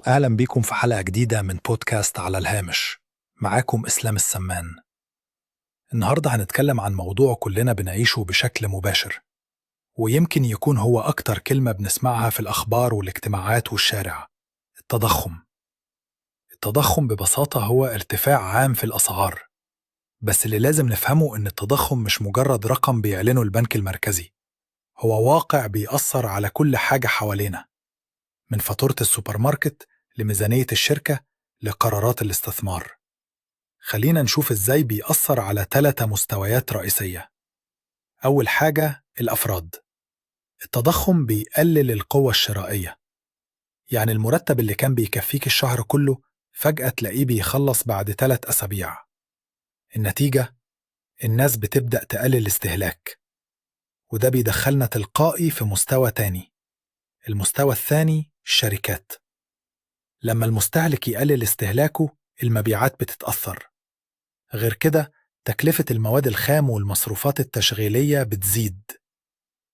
أهلا بيكم في حلقة جديدة من بودكاست على الهامش. معاكم إسلام السمان. النهاردة هنتكلم عن موضوع كلنا بنعيشه بشكل مباشر، ويمكن يكون هو أكتر كلمة بنسمعها في الأخبار والاجتماعات والشارع: التضخم. التضخم ببساطة هو ارتفاع عام في الأسعار، بس اللي لازم نفهمه إن التضخم مش مجرد رقم بيعلنه البنك المركزي، هو واقع بيأثر على كل حاجة حوالينا، من فاتورة السوبر ماركت لميزانية الشركة لقرارات الاستثمار. خلينا نشوف إزاي بيأثر على 3 مستويات رئيسية. أول حاجة الأفراد. التضخم بيقلل القوة الشرائية، يعني المرتب اللي كان بيكفيك الشهر كله فجأة تلاقيه بيخلص بعد 3 أسابيع. النتيجة، الناس بتبدأ تقلل استهلاك، وده بيدخلنا تلقائي في مستوى تاني. المستوى الثاني الشركات. لما المستهلك يقلل استهلاكه المبيعات بتتأثر. غير كده تكلفة المواد الخام والمصروفات التشغيلية بتزيد،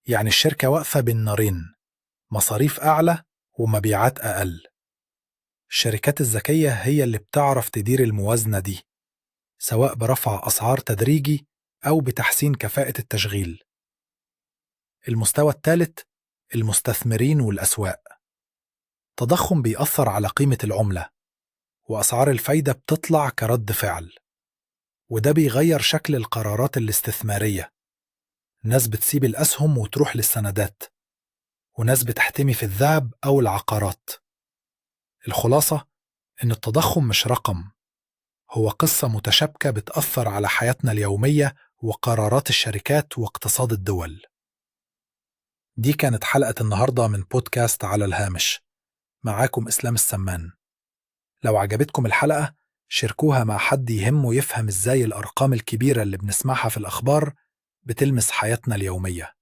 يعني الشركة واقفة بين نارين: مصاريف أعلى ومبيعات أقل. الشركات الذكية هي اللي بتعرف تدير الموازنة دي، سواء برفع أسعار تدريجي أو بتحسين كفاءة التشغيل. المستوى الثالث المستثمرين والأسواق. تضخم بيأثر على قيمة العملة، وأسعار الفايدة بتطلع كرد فعل، وده بيغير شكل القرارات الاستثمارية. ناس بتسيب الأسهم وتروح للسندات، وناس بتحتمي في الذهب أو العقارات. الخلاصة إن التضخم مش رقم، هو قصة متشابكة بتأثر على حياتنا اليومية وقرارات الشركات واقتصاد الدول. دي كانت حلقة النهاردة من بودكاست على الهامش. معاكم إسلام السمان. لو عجبتكم الحلقة شاركوها مع حد يهمه يفهم إزاي الأرقام الكبيرة اللي بنسمعها في الأخبار بتلمس حياتنا اليومية.